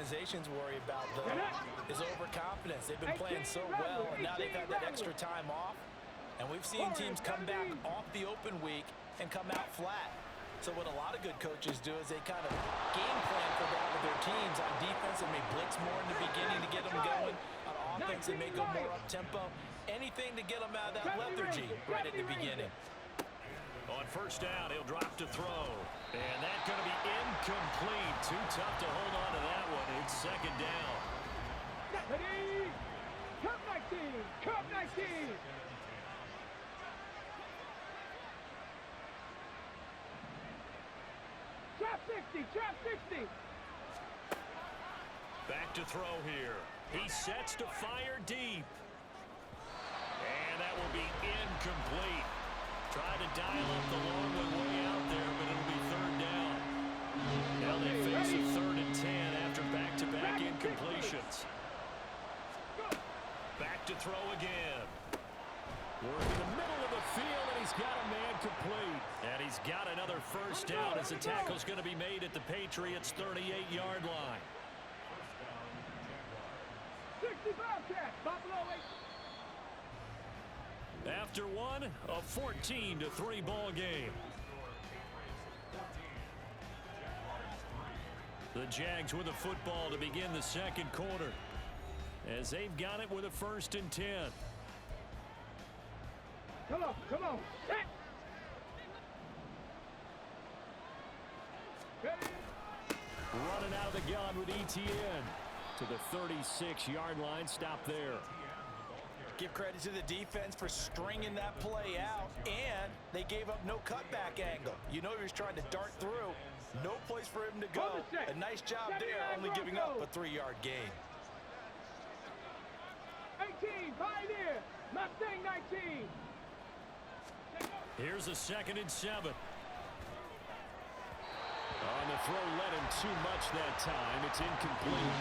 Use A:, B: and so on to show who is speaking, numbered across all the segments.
A: organizations worry about, though, is overconfidence. They've been playing so well, and now they've had that extra time off. And we've seen teams come back off the open week and come out flat. So what a lot of good coaches do is they kind of game plan for that with their teams. On defense, they may blitz more in the beginning to get them going. On offense, they may go more up-tempo. Anything to get them out of that lethargy right at the beginning.
B: On first down, he'll drop to throw. And that's going to be incomplete. Too tough to hold on to that one. It's second down.
C: Cup 19! Cup 19! Trap 60! Trap 60!
B: Back to throw here. He sets to fire deep. And that will be incomplete. Tried to dial up the long one way out there, but it'll be third down. Now they face a 3rd and 10 after back-to-back incompletions. Back to throw again. Work in the middle of the field, and he's got a man complete. And he's got another first down as the tackle's going to be made at the Patriots' 38-yard line.
C: 65 catch, Buffalo 8.
B: After one, a 14-3 ball game. The Jags with the football to begin the second quarter, as they've got it with a 1st and 10.
C: Come on, come on. Set.
B: Running out of the gun with ETN to the 36-yard line. Stop there.
A: Give credit to the defense for stringing that play out, and they gave up no cutback angle. You know he was trying to dart through. No place for him to go. A nice job there, only giving up a 3-yard gain.
C: 18, Pioneer. Mustang 19.
B: Here's a 2nd and 7. On the throw, led him too much that time. It's incomplete.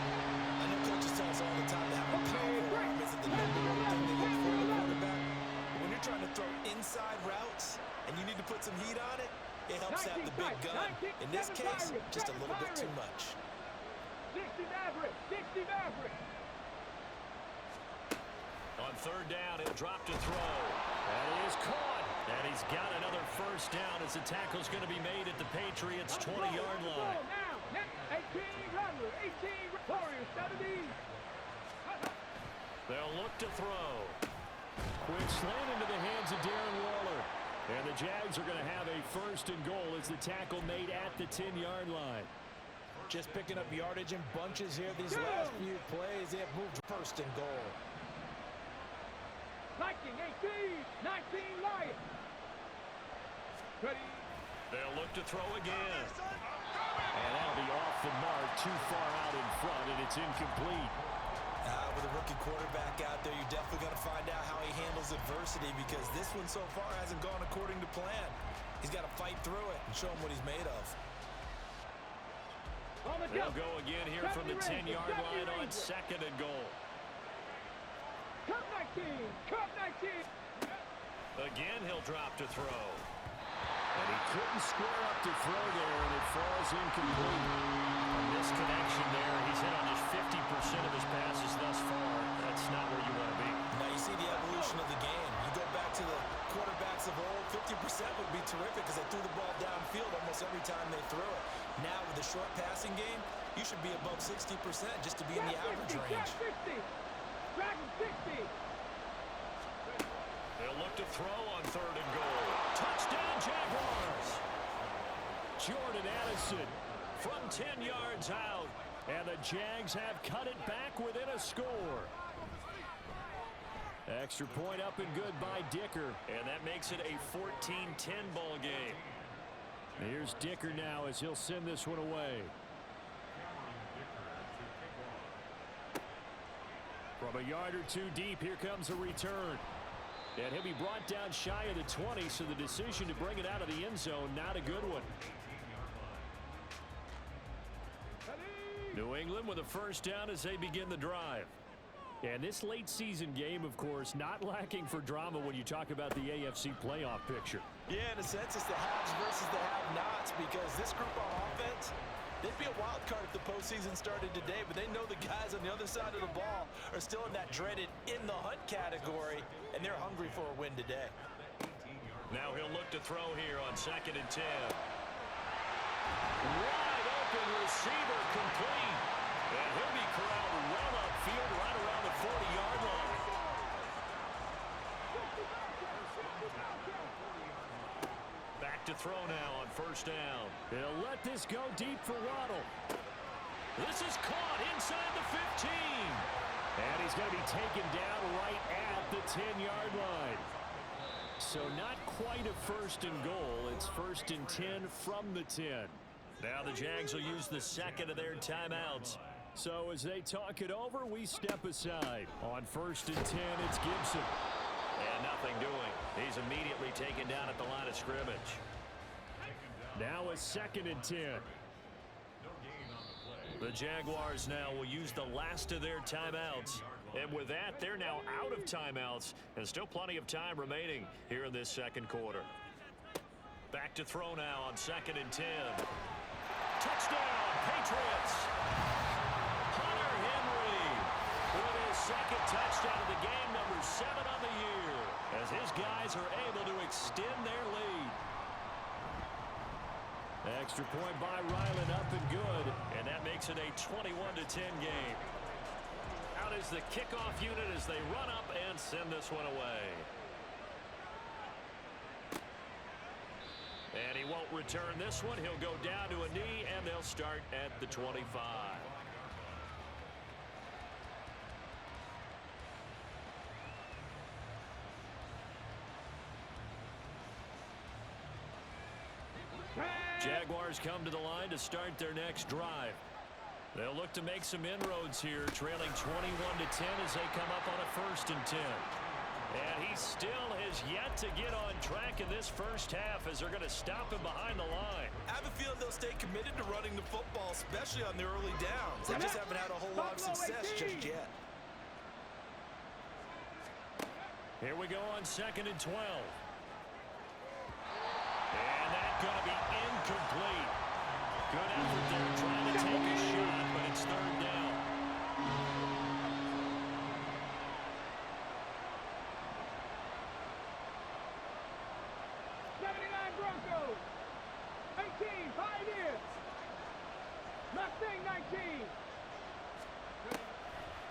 A: I know coaches tell us all the time that having a powerful arm isn't the number one thing they look for in a quarterback. But when you're trying to throw inside routes and you need to put some heat on it, it helps have the big gun. In this case, just a little bit too much.
C: 60 Maverick, 60 Maverick.
B: On third down, he'll drop to throw. And he is caught. And he's got another first down as the tackle's going to be made at the Patriots' 20-yard line.
C: Now, 18 runner, 18 Warriors, 70.
B: They'll look to throw. Quick slant into the hands of Darren Waller. And the Jags are going to have a 1st and goal as the tackle made at the 10-yard line.
A: Just picking up yardage in bunches here these last few plays. They have moved 1st and goal.
C: Viking 18, 19 Lions. Ready.
B: They'll look to throw again. And that'll be off the mark, too far out in front, and it's incomplete.
A: With a rookie quarterback out there, you're definitely going to find out how he handles adversity, because this one so far hasn't gone according to plan. He's got to fight through it and show him what he's made of.
B: They'll go again here from the 10-yard line on 2nd and goal.
C: Cup 19, Cup 19.
B: Again, he'll drop to throw. And he couldn't square up to throw there, and it falls incomplete. A misconnection there. He's hit on just 50% of his passes thus far. That's not where you want to be.
A: Now you see the evolution of the game. You go back to the quarterbacks of old, 50% would be terrific because they threw the ball downfield almost every time they threw it. Now with the short passing game, you should be above 60% just to be in the average range.
C: 60.
B: They'll look to throw on 3rd and goal. Touchdown, Jaguars! Jordan Addison from 10 yards out. And the Jags have cut it back within a score. Extra point up and good by Dicker. And that makes it a 14-10 ball game. Here's Dicker now as he'll send this one away. From a yard or two deep, here comes a return. And he'll be brought down shy of the 20, so the decision to bring it out of the end zone, not a good one. New England with a first down as they begin the drive. And this late season game, of course, not lacking for drama when you talk about the AFC playoff picture.
A: Yeah, in a sense, it's the haves versus the have-nots, because this group on offense, They'd be a wild card if the postseason started today, but they know the guys on the other side of the ball are still in that dreaded in-the-hunt category, and they're hungry for a win today.
B: Now he'll look to throw here on 2nd and 10. Wide open receiver complete. And he'll be corralled well upfield right around the 40-yard line. Back to throw now on 1st down.
D: He'll let this go deep for Waddle.
B: This is caught inside the 15.
D: And he's going to be taken down right at the 10-yard line. So not quite a 1st and goal. It's 1st and 10 from the 10.
B: Now the Jags will use the 2nd of their timeouts.
D: So as they talk it over, we step aside. On 1st and 10, it's Gibson.
B: And nothing doing. He's immediately taken down at the line of scrimmage.
D: Now a 2nd and 10.
B: The Jaguars now will use the last of their timeouts. And with that, they're now out of timeouts. And still plenty of time remaining here in this 2nd quarter. Back to throw now on 2nd and 10. Touchdown, Patriots! Hunter Henry with his 2nd touchdown of the game, number 7 on the year, as his guys are able to extend their lead.
D: Extra point by Ryland, up and good.
B: And that makes it a 21-10 game. Out is the kickoff unit as they run up and send this one away. And he won't return this one. He'll go down to a knee, and they'll start at the 25. Jaguars come to the line to start their next drive. They'll look to make some inroads here, trailing 21-10 as they come up on a 1st and 10. And he still has yet to get on track in this first half as they're going to stop him behind the line.
A: I have a feeling they'll stay committed to running the football, especially on the early downs. They just haven't had a whole lot of success just yet.
B: Here we go on 2nd and 12. And that's going to be incomplete. Good effort there trying to take a shot, but it's 3rd down.
C: Broncos. 18, 5 years. Mustang 19.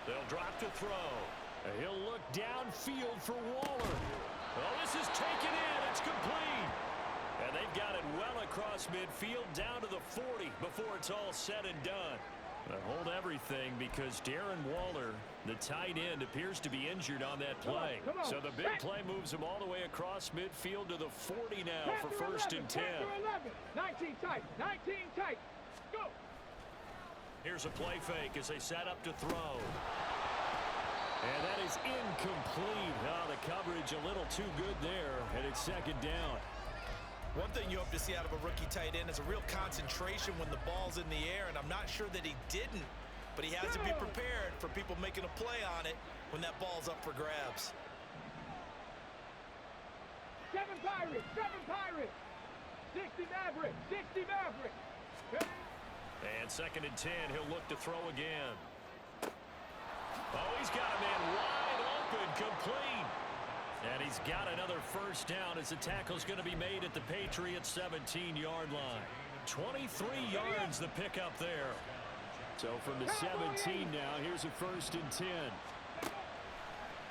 B: They'll drop to throw.
D: He'll look downfield for Waller.
B: Well, this is taken in. It's complete. And they've got it well across midfield down to the 40 before it's all said and done. They hold everything because Darren Waller, the tight end, appears to be injured on that play.
C: Come on.
B: So the big play moves him all the way across midfield to the 40 now for 1st and 10.
C: 19 tight. 19 tight. Go.
B: Here's a play fake as they set up to throw.
D: And that is incomplete. Oh, the coverage a little too good there, and it's 2nd down.
A: One thing you hope to see out of a rookie tight end is a real concentration when the ball's in the air, and I'm not sure that he didn't, but he has to be prepared for people making a play on it when that ball's up for grabs.
C: 7 Pirates. 7 Pirates. 60 Maverick. 60 Maverick.
B: And 2nd and 10, he'll look to throw again. Oh, he's got a man wide open, complete. And he's got another 1st down as the tackle's going to be made at the Patriots' 17-yard line. 23 yards the pickup there.
D: So from the 17 now, here's a 1st and 10.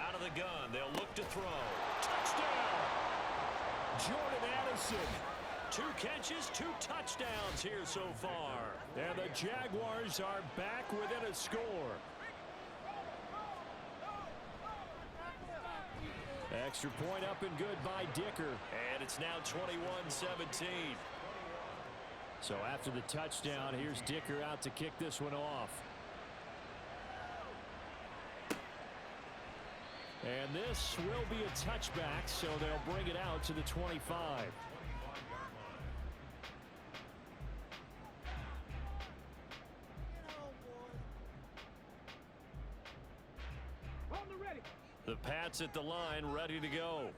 B: Out of the gun, they'll look to throw. Touchdown!
D: Jordan Addison.
B: 2 catches, 2 touchdowns here so far.
D: And the Jaguars are back within a score. Extra point up and good by Dicker.
B: And it's now 21-17.
D: So after the touchdown, here's Dicker out to kick this one off. And this will be a touchback, so they'll bring it out to the 25.
B: The Pats at the line, ready to go.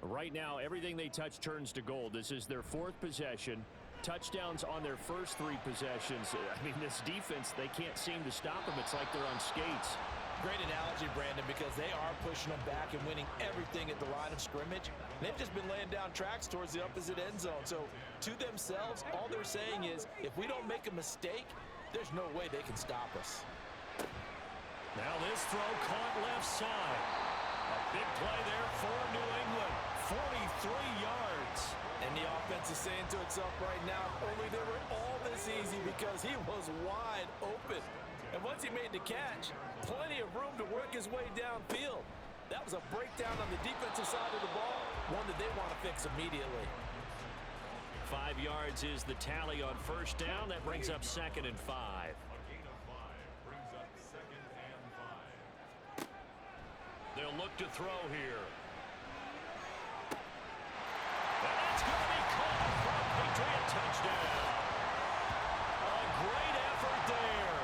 D: Right now, everything they touch turns to gold. This is their 4th possession. touchdowns on their first 3 possessions. I mean, this defense, they can't seem to stop them. It's like they're on skates.
A: Great analogy, Brandon, because they are pushing them back and winning everything at the line of scrimmage. They've just been laying down tracks towards the opposite end zone. So to themselves, all they're saying is, if we don't make a mistake, there's no way they can stop us.
B: Now this throw caught left side. A big play there for New England. 43 yards.
A: And the offense is saying to itself right now, only they were all this easy because he was wide open. And once he made the catch, plenty of room to work his way downfield. That was a breakdown on the defensive side of the ball, one that they want to fix immediately.
B: 5 yards is the tally on first down. That brings up 2nd and 5. They'll look to throw here. And that's going to be caught for a Patriot touchdown. A great effort there.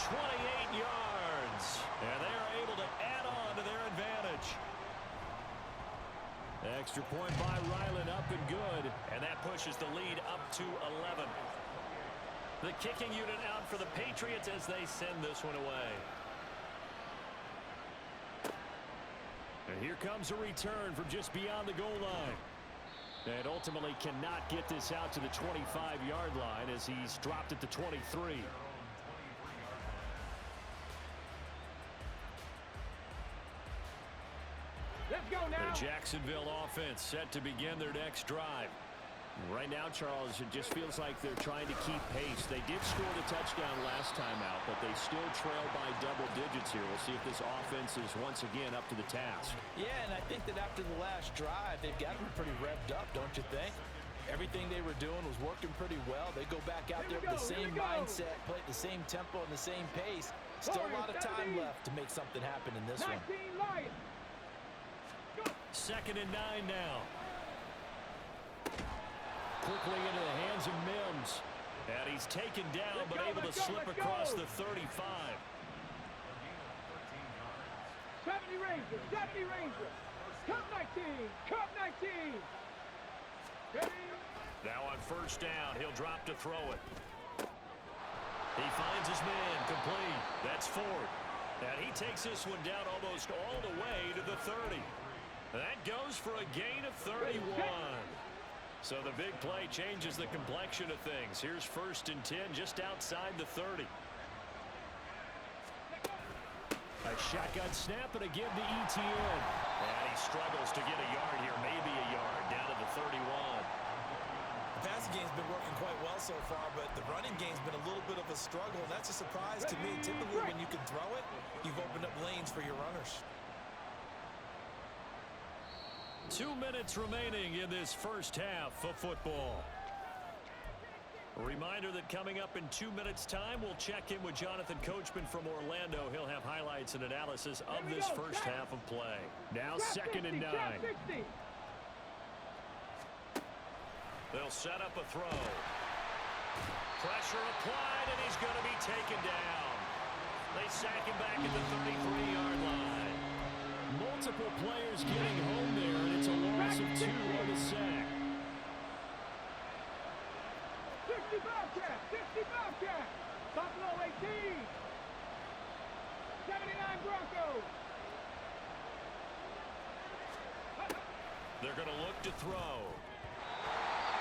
B: 28 yards. And they are able to add on to their advantage.
D: Extra point by Ryland, up and good.
B: And that pushes the lead up to 11. The kicking unit out for the Patriots as they send this one away.
D: And here comes a return from just beyond the goal line. And ultimately cannot get this out to the 25-yard line as he's dropped it to 23.
C: Let's go now.
D: The Jacksonville offense set to begin their next drive. Right now, Charles, it just feels like they're trying to keep pace. They did score the touchdown last time out, but they still trail by double digits here. We'll see if this offense is once again up to the task.
A: Yeah, and I think that after the last drive, they've got to be pretty revved up, don't you think? Everything they were doing was working pretty well. They go back out there with the same mindset, play at the same tempo and the same pace. Still a lot of time left to make something happen in this one.
C: 19 Lions.
B: 2nd and 9 now.
D: Quickly into the hands of Mims.
B: And he's taken down, but able to slip across the 35.
C: 70 Rangers, 70 Rangers. Cup 19, Cup 19. Ready?
B: Now on first down, he'll drop to throw it. He finds his man, complete. That's Ford. And he takes this one down almost all the way to the 30. That goes for a gain of 31. So the big play changes the complexion of things. Here's 1st and 10 just outside the 30.
D: A shotgun snap and a give to ETN.
B: And he struggles to get a yard here, maybe a yard, down to the 31.
A: The passing game's been working quite well so far, but the running game's been a little bit of a struggle. That's a surprise to me. Typically, when you can throw it, you've opened up lanes for your runners.
B: 2 minutes remaining in this first half of football. A reminder that coming up in 2 minutes' time, we'll check in with Jonathan Coachman from Orlando. He'll have highlights and analysis of this first half of play.
D: Now 2nd and 9.
B: They'll set up a throw. Pressure applied, and he's going to be taken down. They sack him back at the 33-yard line.
D: Multiple players getting home there, and it's a loss of 2 on the sack.
C: 60 Bobcat, 60 Bobcat. Buffalo 18. 79 Broncos.
B: They're going to look to throw.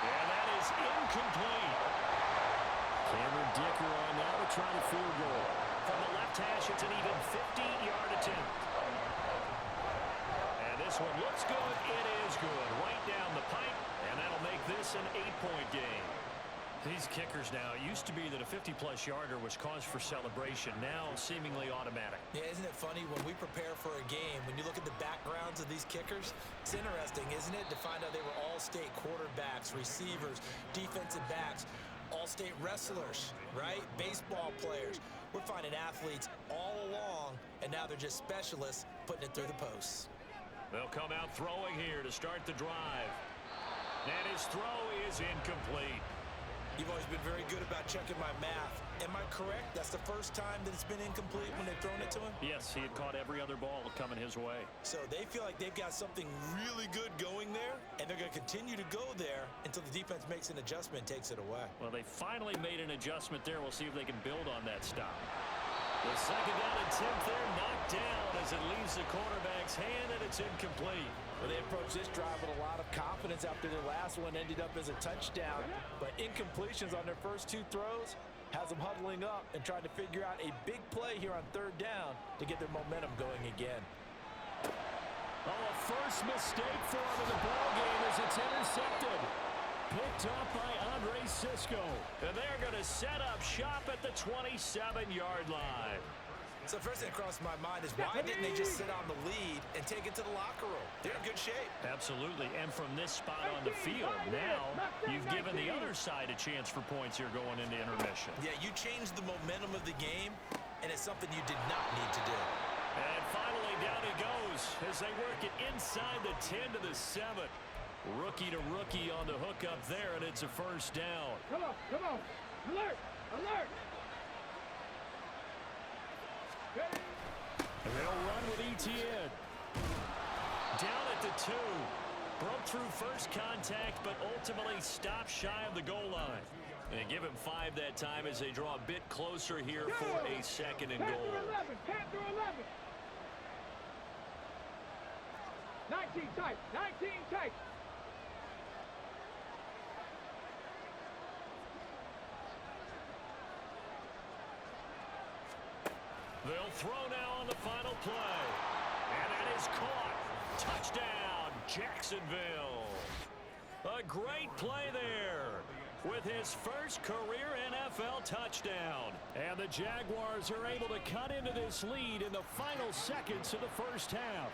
B: And that is incomplete.
D: Cameron Dicker on now to try the field goal.
B: From the left hash, it's an even 50-yard attempt. And this one looks good. It is good. Right down the pipe, and that'll make this an 8-point game. These kickers now, it used to be that a 50-plus yarder was cause for celebration. Now seemingly automatic.
A: Yeah, isn't it funny when we prepare for a game, when you look at the backgrounds of these kickers, it's interesting, isn't it, to find out they were all-state quarterbacks, receivers, defensive backs, all-state wrestlers, right? Baseball players. We're finding athletes all along, and now they're just specialists putting it through the posts.
B: They'll come out throwing here to start the drive. And his throw is incomplete.
A: You've always been very good about checking my math. Am I correct? That's the first time that it's been incomplete when they've thrown it to him?
D: Yes, he had caught every other ball coming his way.
A: So they feel like they've got something really good going there, and they're going to continue to go there until the defense makes an adjustment and takes it away.
D: Well, they finally made an adjustment there. We'll see if they can build on that stop. The second down attempt there knocked down as it leaves the quarterback's hand, and it's incomplete.
A: Well, they approached this drive with a lot of confidence after their last one ended up as a touchdown. But incompletions on their first two throws has them huddling up and trying to figure out a big play here on third down to get their momentum going again.
D: Oh, a first mistake for him in the ballgame as it's intercepted. Picked up by Andre Sisco. And they're going to set up shop at the 27-yard line.
A: So first thing that crossed my mind is why didn't they just sit on the lead and take it to the locker room? They're in good shape.
D: Absolutely. And from this spot on the field, now you've given the other side a chance for points here going into intermission.
A: Yeah, you changed the momentum of the game, and it's something you did not need to do.
D: And finally, down he goes as they work it inside the 10 to the 7. Rookie to rookie on the hook up there, and it's a first down.
C: Come on, come on. Alert, alert.
D: And they'll run with ETN. Down at the 2. Broke through first contact, but ultimately stopped shy of the goal line. And give him 5 that time as they draw a bit closer here for a second and goal.
C: 10 through 11. 19 tight, 19 tight.
D: They'll throw now on the final play. And that is caught. Touchdown, Jacksonville. A great play there with his first career NFL touchdown. And the Jaguars are able to cut into this lead in the final seconds of the first half.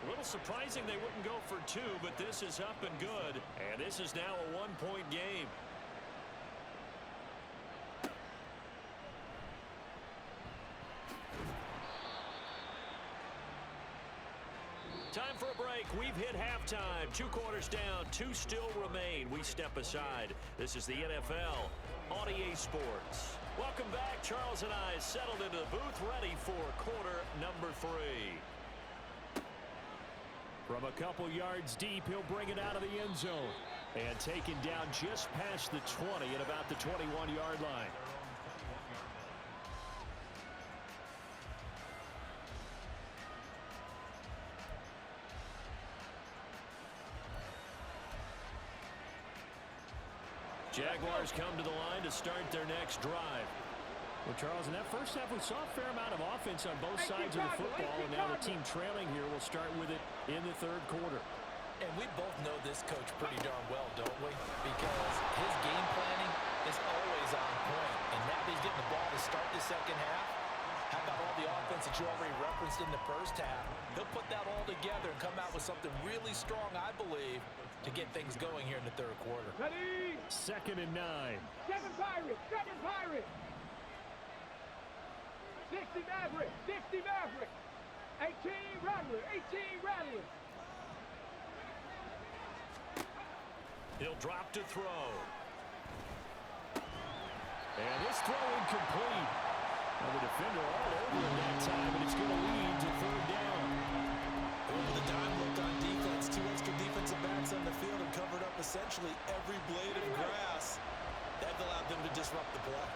D: A little surprising they wouldn't go for 2, but this is up and good. And this is now a 1-point game. Time for a break. We've hit halftime. 2 quarters down, 2 still remain. We step aside. This is the NFL on EA Sports. Welcome back. Charles and I settled into the booth, ready for quarter number 3. From a couple yards deep, he'll bring it out of the end zone. And taken down just past the 20 at about the 21-yard line. Jaguars come to the line to start their next drive. Well, Charles, in that first half, we saw a fair amount of offense on both sides of the football, and now the team trailing here will start with it in the third quarter.
A: And we both know this coach pretty darn well, don't we? Because his game planning is always on point. And now that he's getting the ball to start the second half, how about all the offense that you already referenced in the first half? He'll put that all together and come out with something really strong, I believe, to get things going here in the third quarter.
C: Ready?
D: 2nd and 9.
C: 7 Pirates, 7 Pirates. 60 Maverick, 60 Maverick. 18 Rattler, 18 Rattler.
D: He'll drop to throw. And this throw incomplete. Well, the defender all over him that time, and it's going to lead to third down.
A: Over the dime looked on defense. 2 extra defensive backs on the field and covered up essentially every blade of grass. That allowed them to disrupt the play.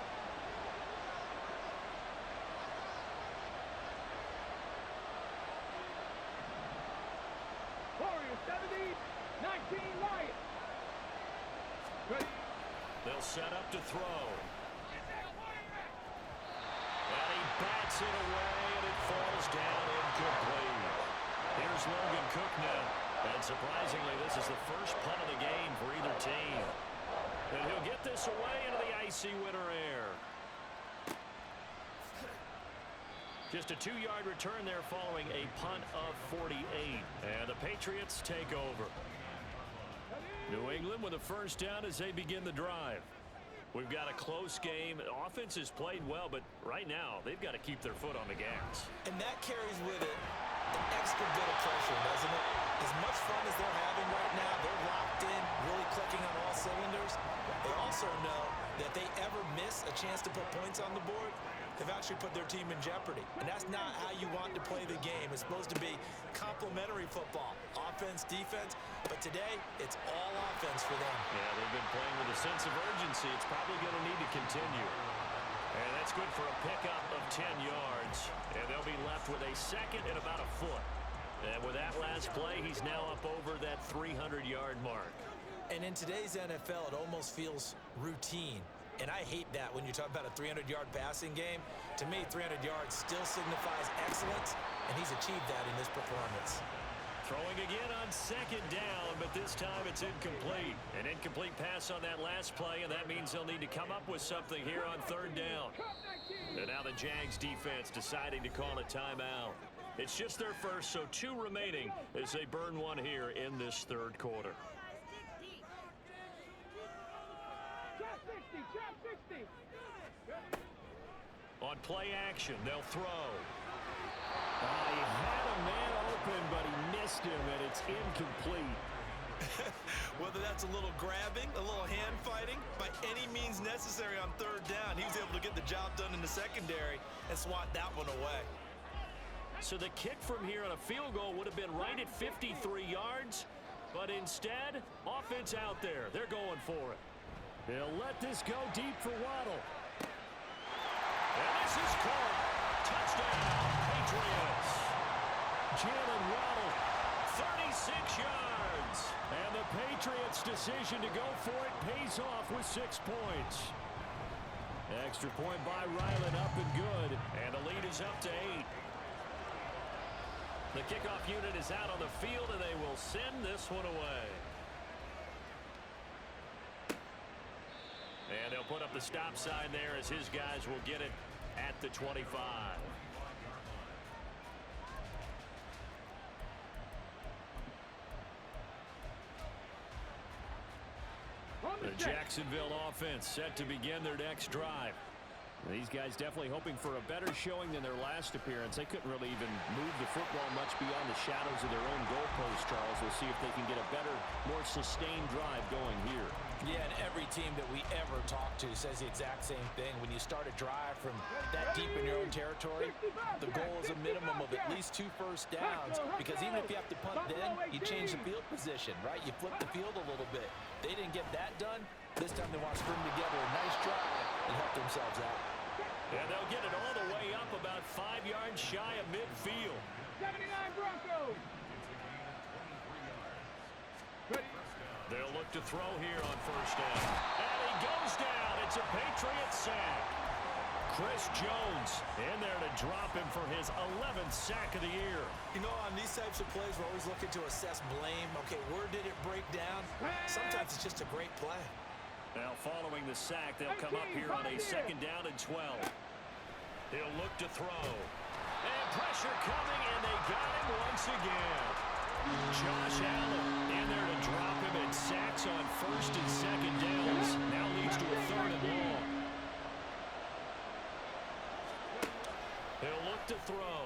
C: Warriors 70, 19 Lions. Ready?
D: They'll set up to throw. And he bats it away, and it falls down incomplete. Here's Logan Cook now. And surprisingly, this is the first punt of the game for either team. And he'll get this away into the icy winter air. Just a 2-yard return there following a punt of 48. And the Patriots take over. New England with a first down as they begin the drive. We've got a close game. Offense has played well, but right now they've got to keep their foot on the gas.
A: And that carries with it an extra bit of pressure, doesn't it? As much fun as they're having right now, they're locked in, really clicking on all cylinders. They also know that if they ever miss a chance to put points on the board, they've actually put their team in jeopardy. And that's not how you want to play the game. It's supposed to be complementary football, offense, defense. But today, it's all offense for them.
B: Yeah, they've been playing with a sense of urgency. It's probably going to need to continue. And that's good for a pickup of 10 yards. And they'll be left with a second and about a foot. And with that last play, he's now up over that 300-yard mark.
A: And in today's NFL, it almost feels routine. And I hate that when you talk about a 300-yard passing game. To me, 300 yards still signifies excellence, and he's achieved that in this performance.
B: Throwing again on second down, but this time it's incomplete. An incomplete pass on that last play, and that means they'll need to come up with something here on third down. And now the Jags defense deciding to call a timeout. It's just their first, so 2 remaining as they burn one here in this third quarter. On play action, they'll throw.
D: He had a man open, but he missed him, and it's incomplete.
A: Whether that's a little grabbing, a little hand fighting, by any means necessary on third down, he was able to get the job done in the secondary and swat that one away.
B: So the kick from here on a field goal would have been right at 53 yards, but instead, offense out there. They're going for it.
D: They'll let this go deep for Waddle.
B: And this is caught. Touchdown, Patriots.
D: Jalen Waddle,
B: 36 yards.
D: and the Patriots' decision to go for it pays off with 6 points. Extra point by Ryland, up and good.
B: And the lead is up to 8. The kickoff unit is out on the field, and they will send this one away. And they'll put up the stop sign there as his guys will get it at the 25. The Jacksonville offense set to begin their next drive.
D: These guys definitely hoping for a better showing than their last appearance. They couldn't really even move the football much beyond the shadows of their own goalpost, Charles. We'll see if they can get a better, more sustained drive going here.
A: Yeah, and every team that we ever talk to says the exact same thing. When you start a drive from that deep in your own territory, the goal is a minimum of at least 2 first downs, because even if you have to punt then, you change the field position, right? You flip the field a little bit. They didn't get that done. This time they want to string together a nice drive and help themselves out.
B: And they'll get it all the way up about 5 yards shy of midfield.
C: 79 Broncos.
B: They'll look to throw here on first down. And he goes down. It's a Patriot sack. Chris Jones in there to drop him for his 11th sack of the year.
A: You know, on these types of plays, we're always looking to assess blame. Okay, where did it break down? Sometimes it's just a great play.
B: Now following the sack, they'll come up here on a second down and 12. He'll look to throw. And pressure coming, and they got him once again. Josh Allen in there to drop him, and sacks on first and second downs. Now leads to a third and long. He'll look to throw.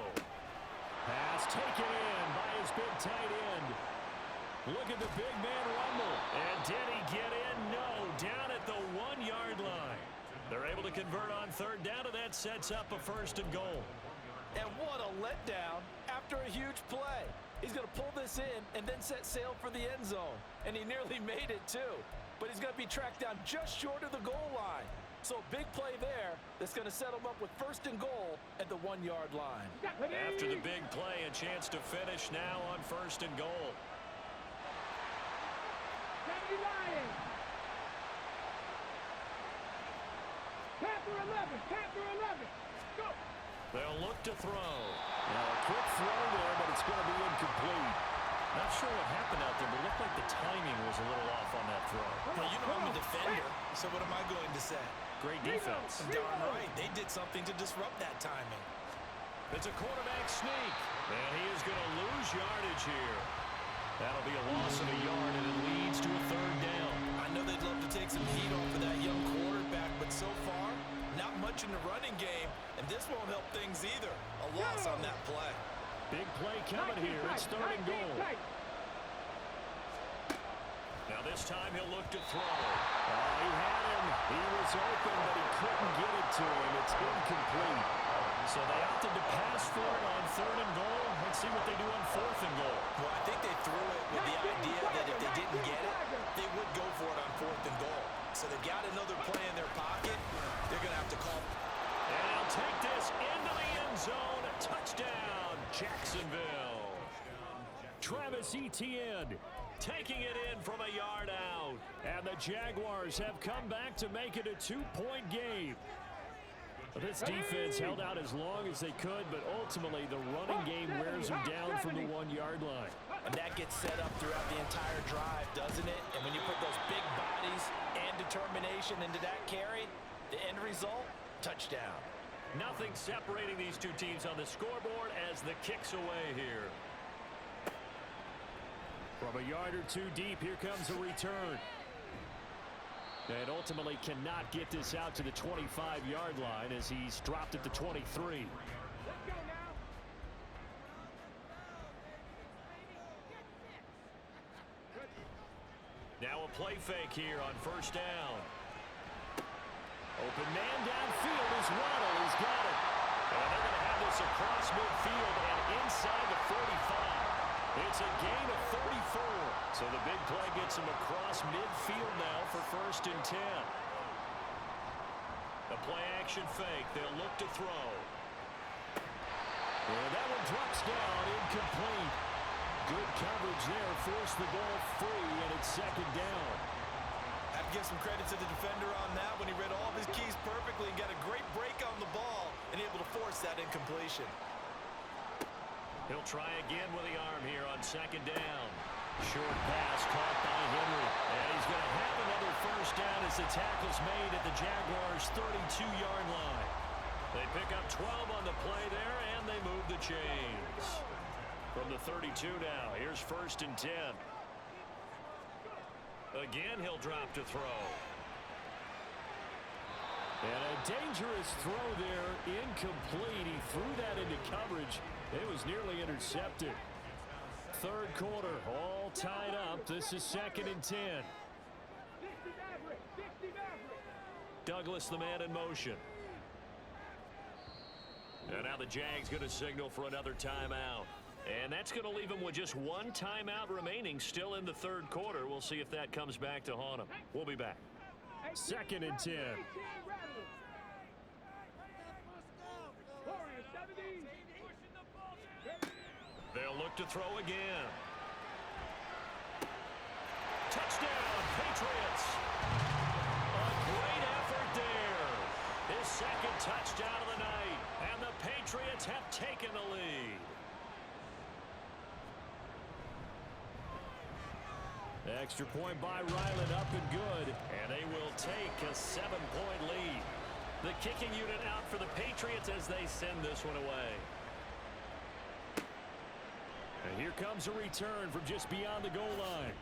D: Pass taken in by his big tight end. Look at the big man rumble.
B: And did he get in? No, down at the 1-yard line. They're able to convert on third down, and that sets up a first and goal.
A: And what a letdown after a huge play. He's going to pull this in and then set sail for the end zone. And he nearly made it, too. But he's going to be tracked down just short of the goal line. So a big play there that's going to set him up with first and goal at the 1-yard line.
B: After the big play, a chance to finish now on first and goal.
C: 70 Lions. Panther 11. Panther 11. Go.
B: They'll look to throw.
D: Now a quick throw there, but it's going to be incomplete.
B: Not sure what happened out there, but it looked like the timing was a little off on that throw.
A: Well, you know I'm a defender, so what am I going to say?
B: Great defense.
A: Darn right. They did something to disrupt that timing.
B: It's a quarterback sneak, and he is going to lose yardage here. That'll be a loss of a yard, and it leads to a third down.
A: I know they'd love to take some heat off of that young quarterback, but so far, not much in the running game, and this won't help things either. A loss on that play.
D: Big play coming here. It's 3rd and goal. Now this time he'll look to throw. He had him. He was open, but he couldn't get it to him. It's incomplete. So they opted to pass for it on 3rd and goal. Let's see what they do on 4th and goal.
A: Well, I think they threw it with the idea that if they didn't get it, they would go for it on 4th and goal. So they've got another play in their pocket. They're going to have to call.
B: And he'll take this into the end zone. Touchdown, Jacksonville.
D: Travis Etienne taking it in from a yard out. And the Jaguars have come back to make it a 2-point game. This defense held out as long as they could, but ultimately the running game wears them down from the 1-yard line.
A: And that gets set up throughout the entire drive, doesn't it? And when you put those big bodies and determination into that carry, the end result, touchdown.
B: Nothing separating these two teams on the scoreboard as the kick's away here.
D: From a yard or two deep, here comes a return. And ultimately cannot get this out to the 25-yard line as he's dropped at the 23.
C: Let's go now.
B: Now a play fake here on 1st down. Open man downfield is Waddle. He's got it. And they're going to have this across midfield and inside the 45. It's a gain of 34. So the big play gets him across midfield now for 1st and 10. The play action fake. They'll look to throw.
D: And that one drops down, incomplete. Good coverage there, forced the ball free, and it's 2nd down.
A: I have to give some credit to the defender on that when he read all of his keys perfectly and got a great break on the ball and able to force that incompletion.
B: He'll try again with the arm here on 2nd down. Short pass caught by Henry. And he's going to have another 1st down as the tackle's made at the Jaguars' 32-yard line. They pick up 12 on the play there, and they move the chains. From the 32 now, here's 1st and 10. Again, he'll drop to throw.
D: And a dangerous throw there, incomplete. He threw that into coverage. It was nearly intercepted. 3rd quarter, all tied up. This is 2nd and 10.
C: 60 Maverick, 60 Maverick.
B: Douglas, the man in motion. And now the Jags going to signal for another timeout. And that's going to leave them with just 1 timeout remaining still in the 3rd quarter. We'll see if that comes back to haunt them. We'll be back.
D: 2nd and 10.
B: They'll look to throw again. Touchdown, Patriots. A great effort there. His 2nd touchdown of the night. And the Patriots have taken the lead.
D: Extra point by Ryland, up and good.
B: And they will take a 7-point lead. The kicking unit out for the Patriots as they send this one away.
D: And here comes a return from just beyond the goal line.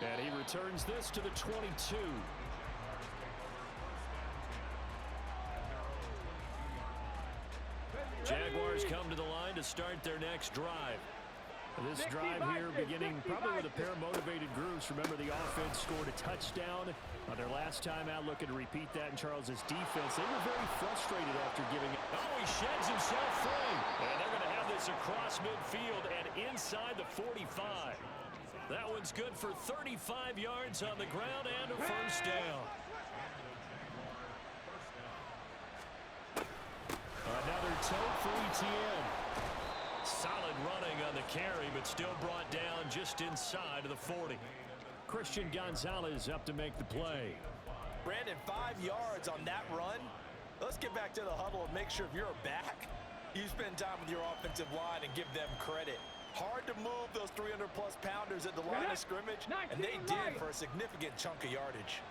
D: And he returns this to the 22. Jaguars come to the line to start their next drive. This drive here beginning probably with a pair of motivated groups. Remember, the offense scored a touchdown on their last time out. Looking to repeat that in Charles's defense. They were very frustrated after giving it.
B: Oh, he sheds himself free. And they're going to have this across midfield and inside the 45. That one's good for 35 yards on the ground and a 1st down.
D: Another tote for Etienne.
B: Solid running on the carry, but still brought down just inside of the 40.
D: Christian Gonzalez up to make the play.
A: Brandon, 5 yards on that run. Let's get back to the huddle and make sure if you're a back, you spend time with your offensive line and give them credit. Hard to move those 300-plus pounders at the line of scrimmage, and they did for a significant chunk of yardage.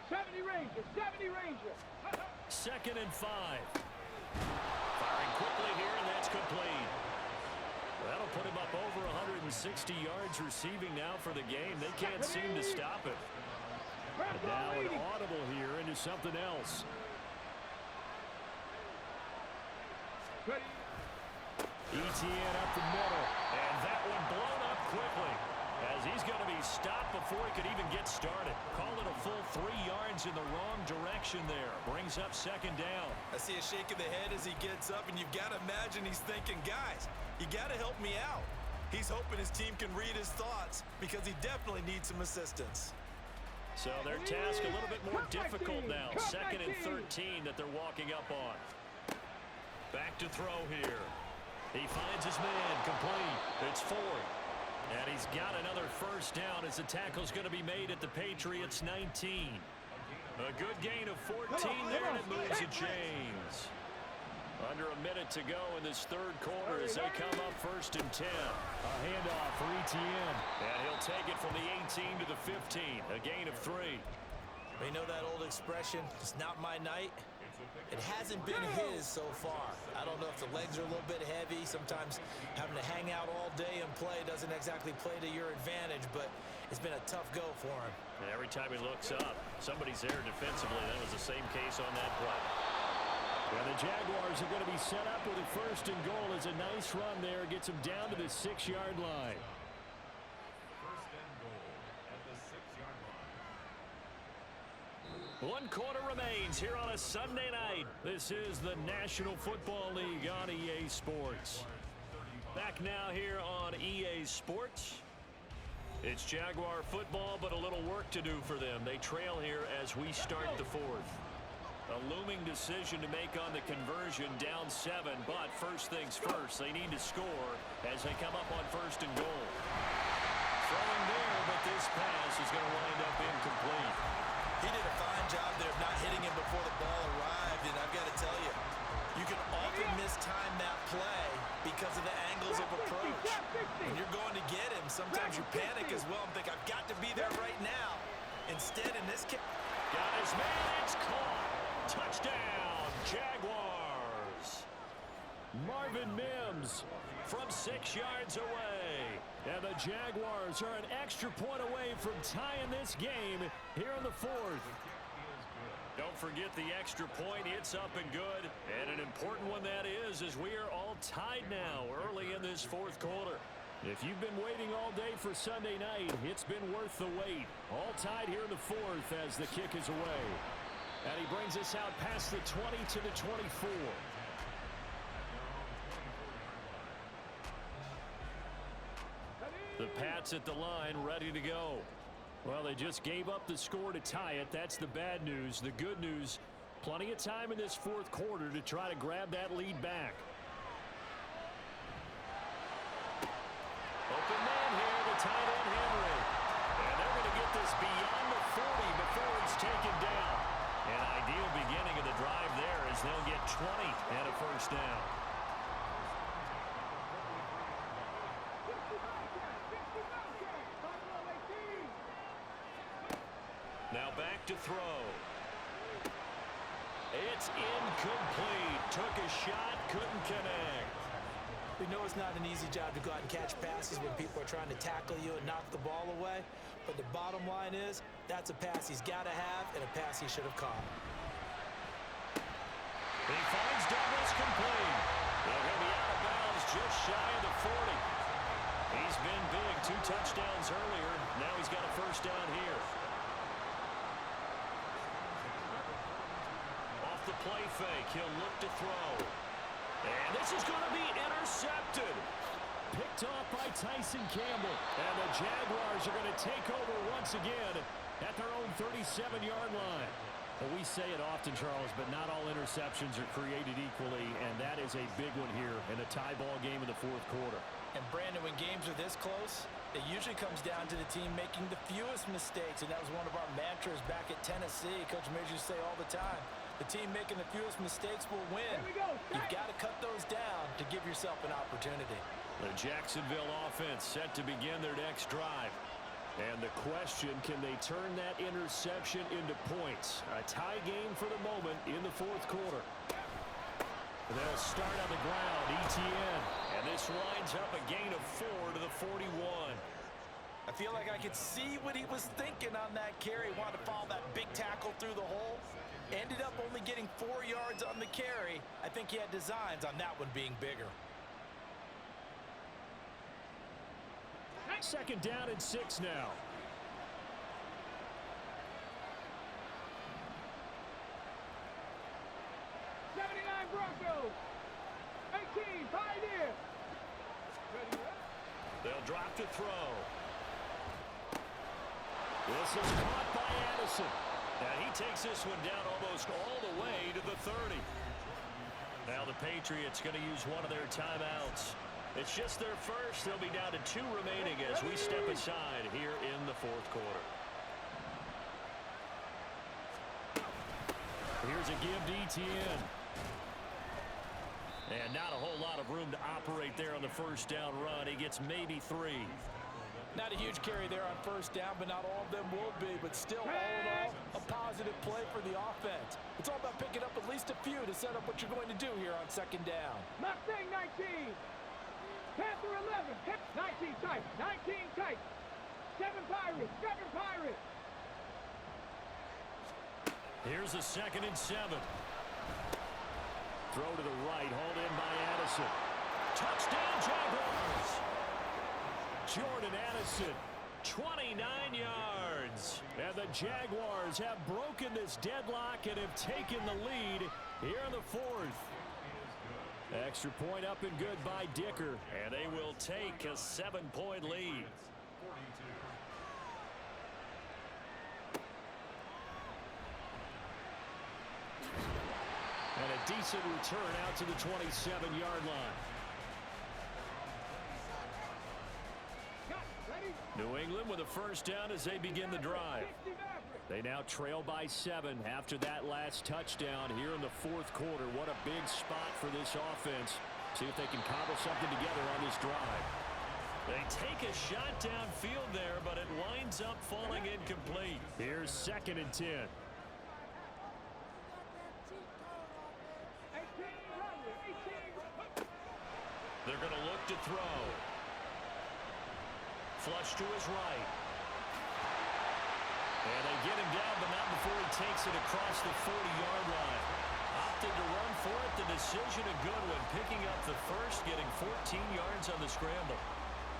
C: 70 Ranger, 70 Ranger.
B: 2nd and 5. Firing quickly here, and that's complete. That'll put him up over 160 yards receiving now for the game. They can't seem to stop it.
D: And now an audible here into something else. ETN up the middle. And that one blown up quickly, as he's going to be stopped before he could even get started. Call it a full 3 yards in the wrong direction there. Brings up second down.
A: I see a shake of the head as he gets up, and you've got to imagine he's thinking, guys, you got to help me out. He's hoping his team can read his thoughts because he definitely needs some assistance.
D: So their task a little bit more difficult now. Second and 13 that they're walking up on. Back to throw here. He finds his man, complete. It's 4. And he's got another first down as the tackle's going to be made at the Patriots' 19. A good gain of 14 there, and it moves the chains. Under a minute to go in this third quarter as they come up first and 10. A handoff for ETN. And he'll take it from the 18 to the 15. A gain of 3.
A: You know that old expression, it's not my night? It hasn't been his so far. I don't know if the legs are a little bit heavy. Sometimes having to hang out all day and play doesn't exactly play to your advantage, but it's been a tough go for him.
D: And every time he looks up, somebody's there defensively. That was the same case on that play. And the Jaguars are going to be set up with a first and goal as a nice run there. Gets them down to the 6-yard line.
E: First and goal at the 6-yard line.
D: 1 quarter remains here on a Sunday night. This is the National Football League on EA Sports. Back now here on EA Sports. It's Jaguar football, but a little work to do for them. They trail here as we start the 4th. A looming decision to make on the conversion, down 7, but first things first, they need to score as they come up on first and goal. Throwing there, but this pass is going to wind up incomplete.
A: He did a fine job there of not hitting him before the ball arrived, and I've got to tell you, you can often mistime that play because of the angles of approach. When you're going to get him, sometimes you panic as well and think, I've got to be there right now. Instead, in this case,
D: got his man, it's caught. Touchdown, Jaguars. Marvin Mims from 6 yards away. And the Jaguars are an extra point away from tying this game here in the 4th. Don't forget the extra point. It's up and good. And an important one that is, as we are all tied now early in this 4th quarter. If you've been waiting all day for Sunday night, it's been worth the wait. All tied here in the 4th as the kick is away. And he brings us out past the 20 to the 24. The Pats at the line, ready to go. Well, they just gave up the score to tie it. That's the bad news. The good news, plenty of time in this 4th quarter to try to grab that lead back. Open man here, the tight end Henry. And they're going to get this beyond the 40 before it's taken down. An ideal beginning of the drive there as they'll get 20 and a first down. Now back to throw. It's incomplete. Took a shot, couldn't connect.
A: we know it's not an easy job to go out and catch passes when people are trying to tackle you and knock the ball away. But the bottom line is, that's a pass he's got to have and a pass he should have caught.
D: He finds Douglas complete. They're going to be out of bounds just shy of the 40. He's been big, 2 touchdowns earlier. Now he's got a first down here. Off the play fake, he'll look to throw. And this is going to be intercepted. Picked off by Tyson Campbell. And the Jaguars are going to take over once again at their own 37-yard line. Well, we say it often, Charles, but not all interceptions are created equally, and that is a big one here in a tie ball game in the 4th quarter.
A: And Brandon, when games are this close, it usually comes down to the team making the fewest mistakes, and that was one of our mantras back at Tennessee. Coach Major used to say all the time, the team making the fewest mistakes will win. You've got to cut those down to give yourself an opportunity.
D: The Jacksonville offense set to begin their next drive. And the question, can they turn that interception into points? A tie game for the moment in the 4th quarter. They'll start on the ground, ETN. And this lines up a gain of 4 to the 41.
A: I feel like I could see what he was thinking on that carry. Wanted to follow that big tackle through the hole. Ended up only getting 4 yards on the carry. I think he had designs on that one being bigger.
D: Second down and 6 now.
C: 79 Broncos. 18 Pioneer.
B: They'll drop to throw.
D: This is caught by Addison.
B: And he takes this one down almost all the way to the 30. Now the Patriots going to use one of their timeouts. It's just their first. They'll be down to 2 remaining as we step aside here in the fourth quarter.
D: Here's a give to Etienne. And not a whole lot of room to operate there on the first down run. He gets maybe 3.
A: Not a huge carry there on first down, but not all of them will be. But still, all in all, a positive play for the offense. It's all about picking up at least a few to set up what you're going to do here on second down.
C: Mustang 19. Panther 11. 19 tight. 19 tight. 7 Pirates. 7 Pirates.
D: Here's a 2nd and 7. Throw to the right, hauled in by Addison. Touchdown, Jaguars! Jordan Addison, 29 yards. And the Jaguars have broken this deadlock and have taken the lead here in the 4th. Extra point up and good by Dicker.
B: And they will take a 7-point lead.
D: And a decent return out to the 27-yard line. New England with a first down as they begin the drive. They now trail by 7 after that last touchdown here in the fourth quarter. What a big spot for this offense. See if they can cobble something together on this drive.
B: They take a shot downfield there, but it winds up falling incomplete.
D: Here's 2nd and 10.
B: They're going to look to throw. Flush to his right. And they get him down, but not before he takes it across the 40-yard line. Opted to run for it. The decision a good one. Picking up the first, getting 14 yards on the scramble.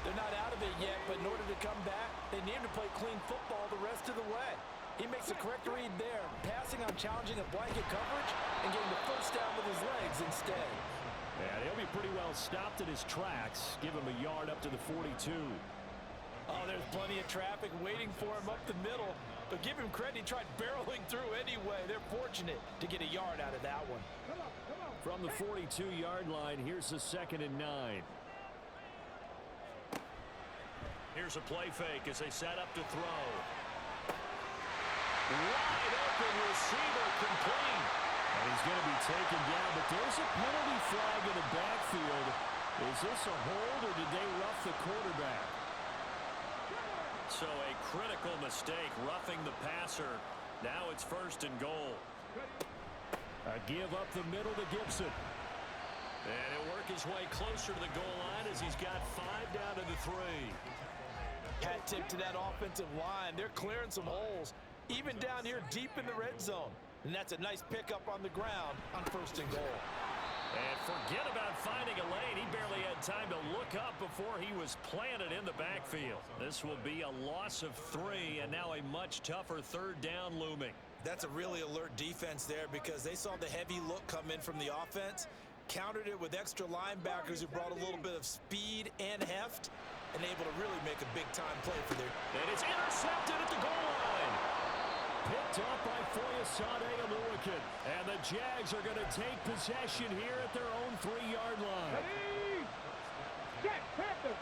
A: They're not out of it yet, but in order to come back, they need to play clean football the rest of the way. He makes the correct read there, passing on challenging a blanket coverage and getting the first down with his legs instead.
D: And he'll be pretty well stopped in his tracks. Give him a yard up to the 42.
A: Oh, there's plenty of traffic waiting for him up the middle. But give him credit, he tried barreling through anyway. They're fortunate to get a yard out of that one.
D: From the 42-yard line, here's the 2nd and 9.
B: Here's a play fake as they set up to throw. Wide open receiver complete.
D: And he's going to be taken down, but there's a penalty flag in the backfield. Is this a hold or did they rough the quarterback?
B: So a critical mistake, roughing the passer. Now it's 1st and goal.
D: A give up the middle to Gibson.
B: And he'll work his way closer to the goal line as he's got 5 down to the 3.
A: Hat tip to that offensive line. They're clearing some holes, even down here deep in the red zone. And that's a nice pickup on the ground on 1st and goal.
B: And forget about finding a lane. He barely had time to look up before he was planted in the backfield. This will be a loss of 3, and now a much tougher 3rd down looming.
A: That's a really alert defense there because they saw the heavy look come in from the offense, countered it with extra linebackers who brought a little bit of speed and heft, and able to really make a big-time play for their...
B: And it's intercepted at the goal line.
D: Picked up by Foyesade Aluakin. And the Jags are going to take possession here at their own 3-yard line.
C: Ready? Set. Panther.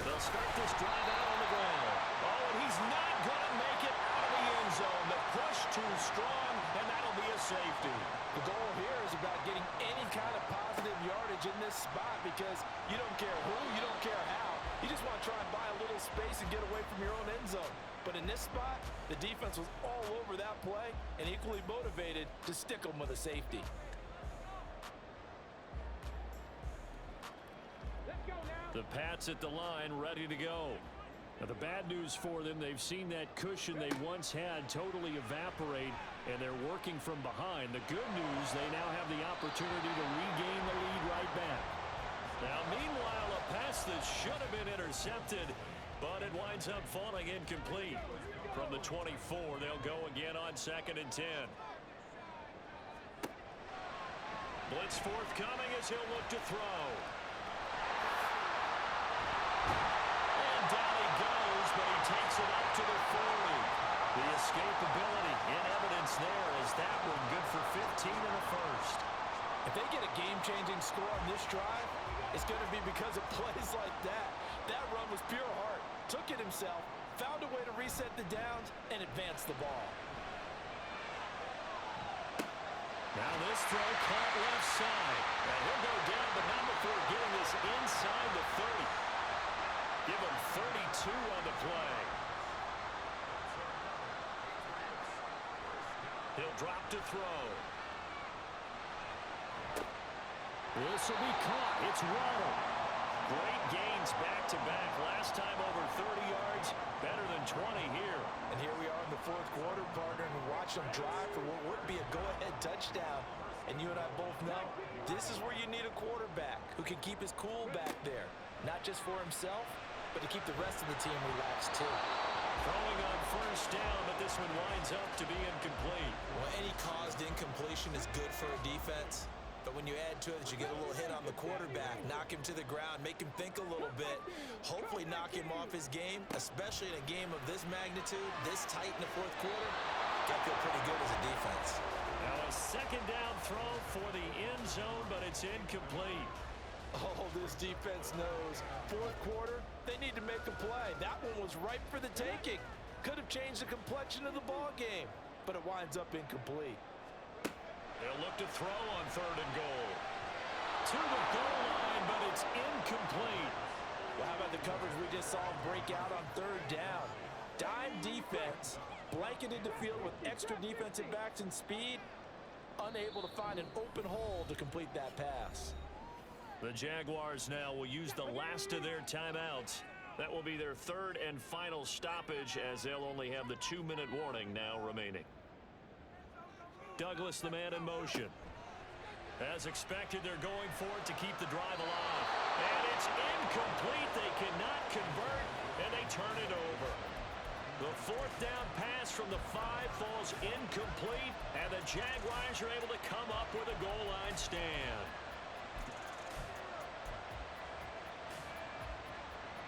B: They'll start this drive out on the ground. Oh, and he's not going to make it out of the end zone. The push too strong, and that'll be a safety.
A: The goal here is about getting any kind of positive yardage in this spot because you don't care who, you don't care how. You just want to try and buy a little space and get away from your own end zone. But in this spot, the defense was all over that play and equally motivated to stick them with a safety.
D: The Pats at the line, ready to go. Now, the bad news for them, they've seen that cushion they once had totally evaporate And they're working from behind. The good news, they now have the opportunity to regain the lead right back. Now, meanwhile, a pass that should have been intercepted, but it winds up falling incomplete. From the 24, they'll go again on 2nd and 10. Blitz forthcoming as he'll look to throw. And down he goes, but he takes it up to the 40. The escapability in evidence there as that one good for 15 in the first.
A: If they get a game-changing score on this drive, it's going to be because of plays like that. That run was pure heart. Took it himself, found a way to reset the downs, and advance the ball.
D: Now this throw caught left side. And he'll go down, but not before getting this inside the 30. Give him 32 on the play. He'll drop to throw. This will be caught. It's Waddle. Great gains back-to-back. Last time over 30 yards, better than 20 here.
A: And here we are in the 4th quarter, partner, and we watch them drive for what would be a go-ahead touchdown. And you and I both know this is where you need a quarterback who can keep his cool back there. Not just for himself, but to keep the rest of the team relaxed too.
D: Throwing on 1st down, but this one winds up to be incomplete.
A: Well, any caused incompletion is good for a defense. But when you add to it that you get a little hit on the quarterback, knock him to the ground, make him think a little bit, hopefully knock him off his game, especially in a game of this magnitude, this tight in the 4th quarter, got to feel pretty good as a defense.
D: Now a 2nd down throw for the end zone, but it's incomplete.
A: Oh, this defense knows. 4th quarter, they need to make a play. That one was ripe for the taking. Could have changed the complexion of the ball game, but it winds up incomplete.
D: They'll look to throw on 3rd and goal. To the goal line, but it's incomplete.
A: Well, how about the coverage we just saw him break out on 3rd down? Dime defense, blanketed the field with extra defensive backs and speed, unable to find an open hole to complete that pass.
D: The Jaguars now will use the last of their timeouts. That will be their 3rd and final stoppage as they'll only have the 2-minute warning now remaining. Douglas, the man in motion. As expected, they're going for it to keep the drive alive. And it's incomplete. They cannot convert, and they turn it over. The 4th down pass from the 5 falls incomplete, and the Jaguars are able to come up with a goal line stand.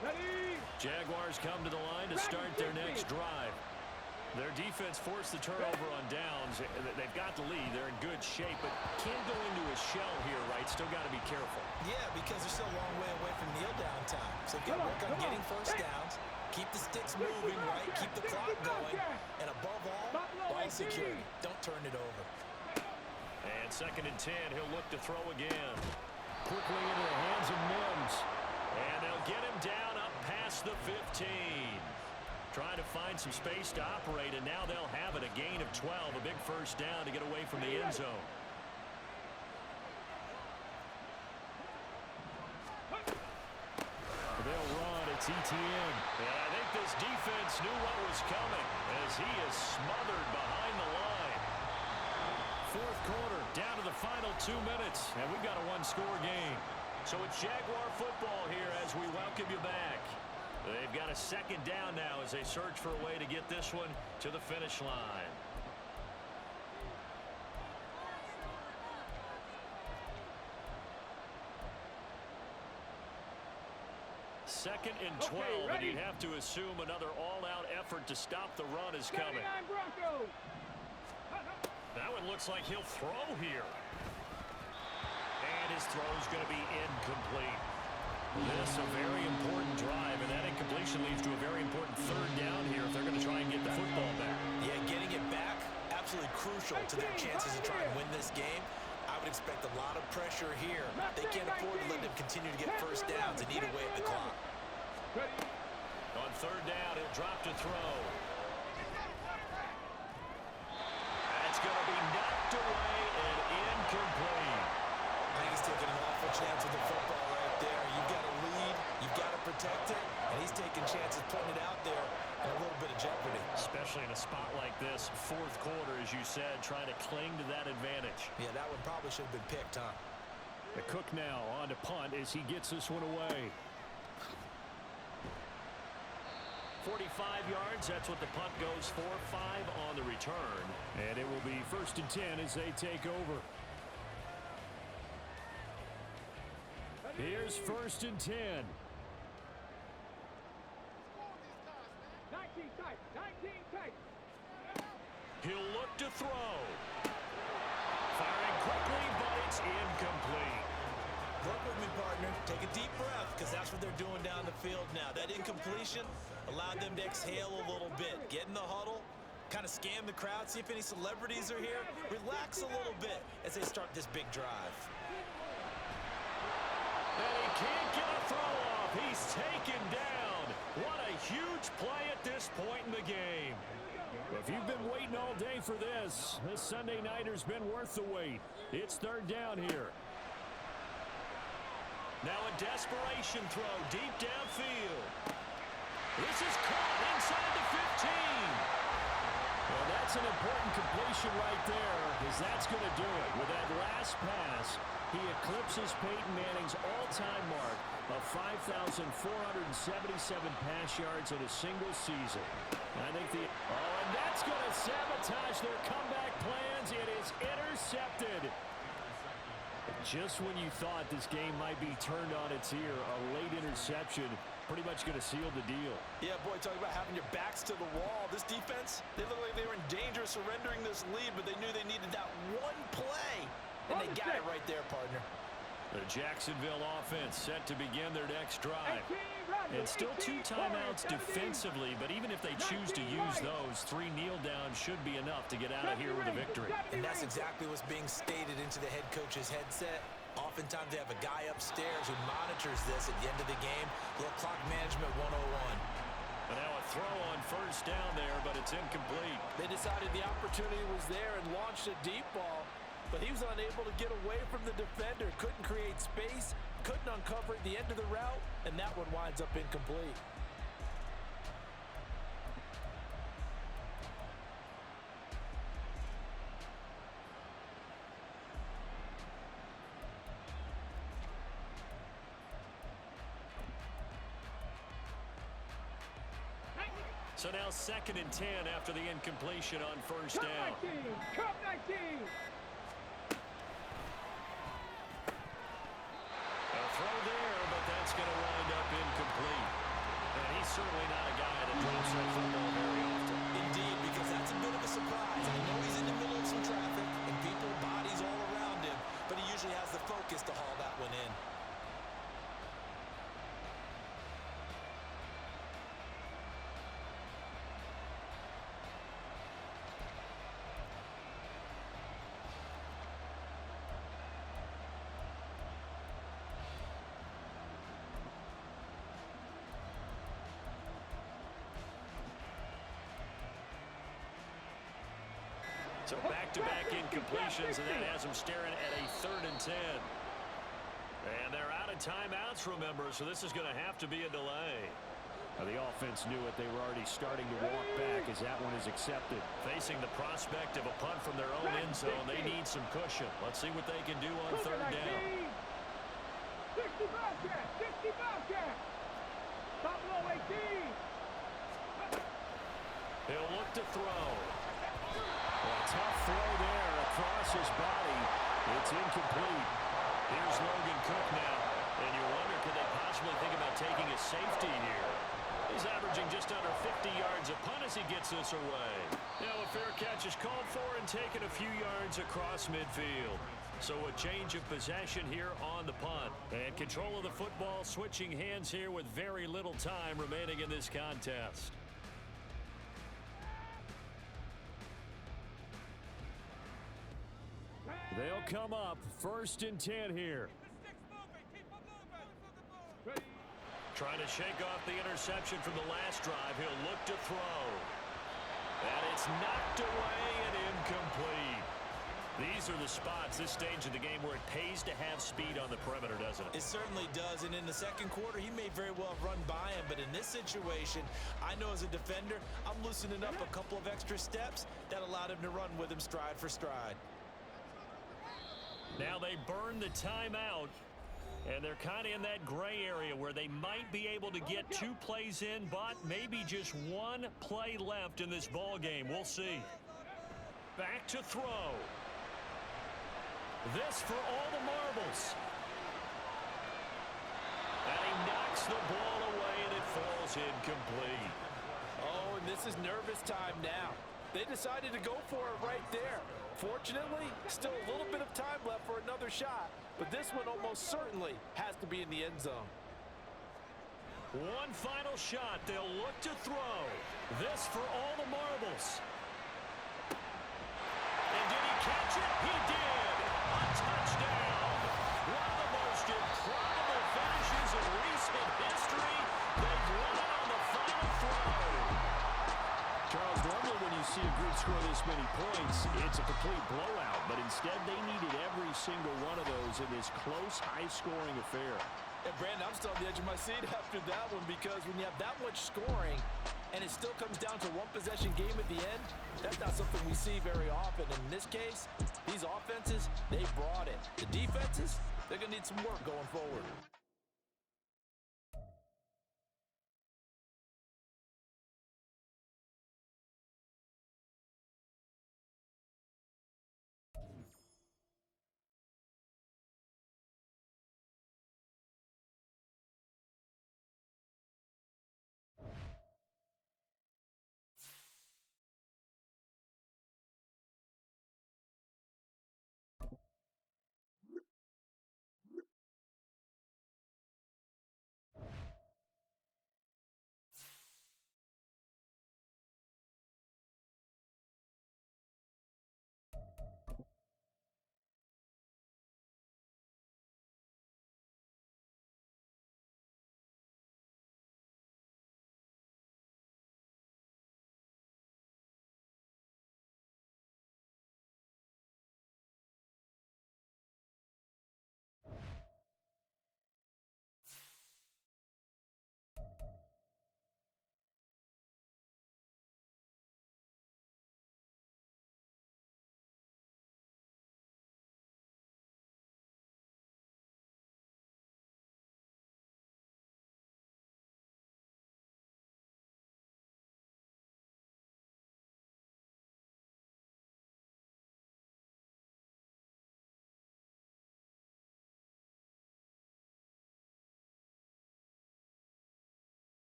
C: Ready?
D: Jaguars come to the line to start their next drive. Their defense forced the turnover on downs. They've got the lead. They're in good shape, but can't go into a shell here, right? Still got to be careful.
A: Yeah, because they're still a long way away from kneel down time. So they've got to work on getting 1st downs, keep the sticks moving, right? Keep the clock going, and above all, ball security. Don't turn it over.
D: And 2nd and 10, he'll look to throw again. Quickly into the hands of Mims. And they'll get him down up past the 15. Trying to find some space to operate, and now they'll have it. A gain of 12, a big 1st down to get away from the end zone. They'll run. It's ETN. And I think this defense knew what was coming as he is smothered behind the line. 4th quarter, down to the final 2 minutes, and we've got a 1-score game. So it's Jaguar football here as we welcome you back. They've got a 2nd down now as they search for a way to get this one to the finish line. Second and 12, and you'd have to assume another all-out effort to stop the run is coming. That one looks like he'll throw here. And his throw's going to be incomplete. This is a very important drive, and that incompletion leads to a very important 3rd down here if they're going to try and get the football back.
A: Yeah, getting it back, absolutely crucial to their chances to try and win this game. I would expect a lot of pressure here. They can't afford to let them continue to get 1st downs and eat away at the clock.
D: On 3rd down, he'll drop to throw. That's going to be knocked away and incomplete.
A: I think he's taking an awful chance with the football right there. You've got to lead, you've got to protect it, and he's taking chances putting it out there in a little bit of jeopardy.
D: Special
B: especially in a spot like this, fourth quarter, as you said, trying to cling to that advantage.
A: Yeah, that one probably should have been picked, huh?
D: The Cook now on to punt as he gets this one away.
B: 45 yards, that's what the punt goes for. 5 on the return.
D: And it will be 1st and 10 as they take over. Here's 1st and 10.
C: 19 tight, 19 tight.
B: He'll look to throw. Firing quickly, but it's incomplete.
A: Work with me, partner. Take a deep breath, because that's what they're doing down the field now. That incompletion allowed them to exhale a little bit. Get in the huddle, kind of scan the crowd, see if any celebrities are here. Relax a little bit as they start this big drive.
B: And he can't get a throw off. He's taken down. What a huge play at this point in the game.
D: If you've been waiting all day for this Sunday nighter's been worth the wait. It's 3rd down here.
B: Now a desperation throw deep downfield. This is caught inside the 15.
D: Well, that's an important completion right there, because that's going to do it. With that last pass, he eclipses Peyton Manning's all-time mark of 5,477 pass yards in a single season. I think and that's going to sabotage their comeback plans. It is intercepted. Just when you thought this game might be turned on its ear, a late interception pretty much going to seal the deal.
A: Yeah, boy, talking about having your backs to the wall. This defense, they look like they were in danger of surrendering this lead, but they knew they needed that one play, and they got it right there, partner.
B: The Jacksonville offense set to begin their next drive. And still 2 timeouts defensively, but even if they choose to use those, 3 kneel downs should be enough to get out of here with a victory.
A: And that's exactly what's being stated into the head coach's headset. Oftentimes they have a guy upstairs who monitors this at the end of the game. A little clock management 101.
B: But now a throw on 1st down there, but it's incomplete.
A: They decided the opportunity was there and launched a deep ball, but he was unable to get away from the defender. Couldn't create space, couldn't uncover at the end of the route, and that one winds up incomplete.
B: So now 2nd and 10 after the incompletion on 1st down.
C: Cup 19.
B: A throw there, but that's going to wind up incomplete. And he's certainly not a guy that drops that football very often.
A: Indeed, because that's a bit of a surprise. I know he's in the middle of some traffic and people, bodies all around him, but he usually has the focus to haul that one in.
B: So back-to-back incompletions, and that has them staring at a 3rd and 10. And they're out of timeouts, remember, so this is going to have to be a delay.
D: Now, the offense knew it. They were already starting to walk back as that one is accepted.
B: Facing the prospect of a punt from their own end zone, they need some cushion. Let's see what they can do on 3rd down.
C: 60 Bobcat, 60 Bobcat. Top low 18.
B: He'll look to throw.
D: A tough throw there across his body. It's incomplete.
B: Here's Logan Cook now. And you wonder, could they possibly think about taking a safety here? He's averaging just under 50 yards a punt as he gets this away. Now a fair catch is called for and taken a few yards across midfield. So a change of possession here on the punt. And control of the football switching hands here with very little time remaining in this contest.
D: They'll come up 1st and 10 here.
B: Trying to shake off the interception from the last drive. He'll look to throw. And it's knocked away and incomplete. These are the spots, this stage of the game, where it pays to have speed on the perimeter, doesn't it?
A: It certainly does, and in the second quarter, he may very well have run by him, but in this situation, I know as a defender, I'm loosening up a couple of extra steps that allowed him to run with him stride for stride.
B: Now they burn the timeout, and they're kind of in that gray area where they might be able to get 2 plays in, but maybe just 1 play left in this ball game. We'll see. Back to throw. This for all the marbles. And he knocks the ball away, and it falls incomplete.
A: Oh, and this is nervous time now. They decided to go for it right there. Fortunately, still a little bit of time left for another shot, but this one almost certainly has to be in the end zone.
B: One final shot. They'll look to throw. This for all the marbles. And did he catch it? He did. A touchdown. One of the most improbable finishes in recent history. They've won it on the final throw.
D: Charles, normally when you see a group score this many points, it's a complete blowout. But instead, they needed every single one of those in this close, high-scoring affair.
A: And Brandon, I'm still on the edge of my seat after that one, because when you have that much scoring and it still comes down to one possession game at the end, that's not something we see very often. And in this case, these offenses, they brought it. The defenses, they're going to need some work going forward.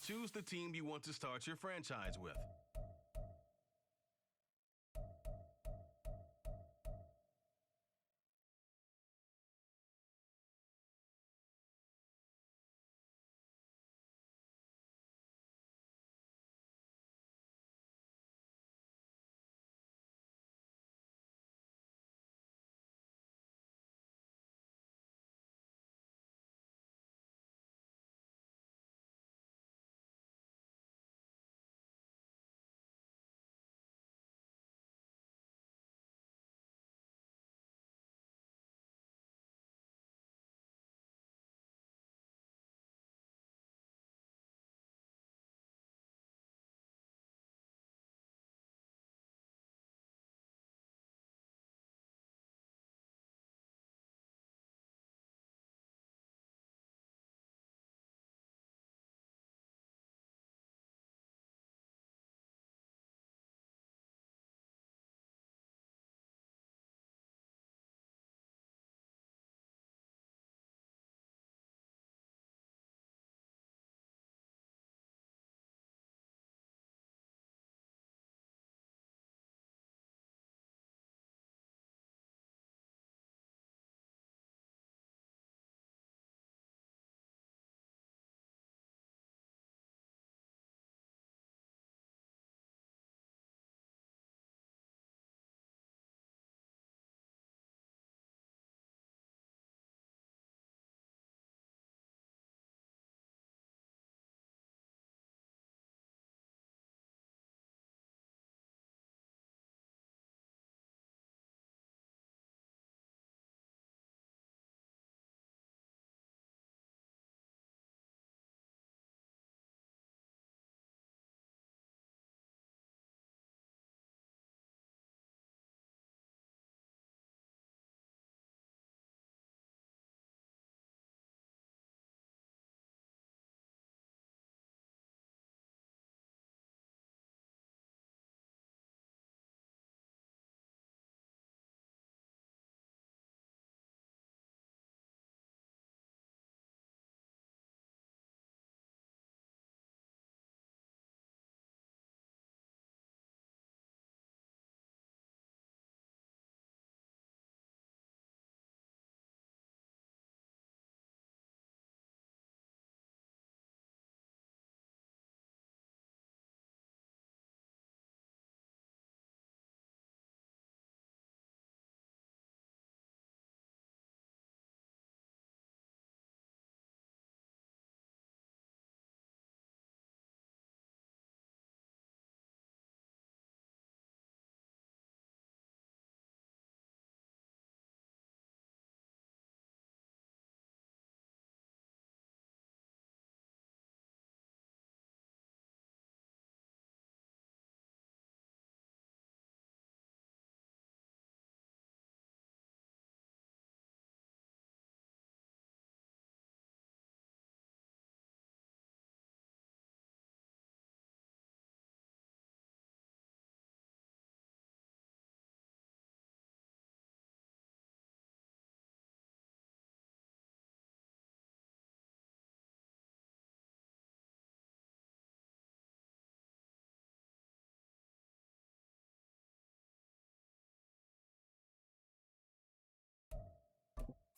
F: Choose the team you want to start your franchise with.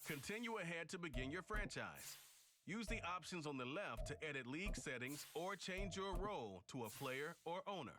F: Continue ahead to begin your franchise. Use the options on the left to edit league settings or change your role to a player or owner.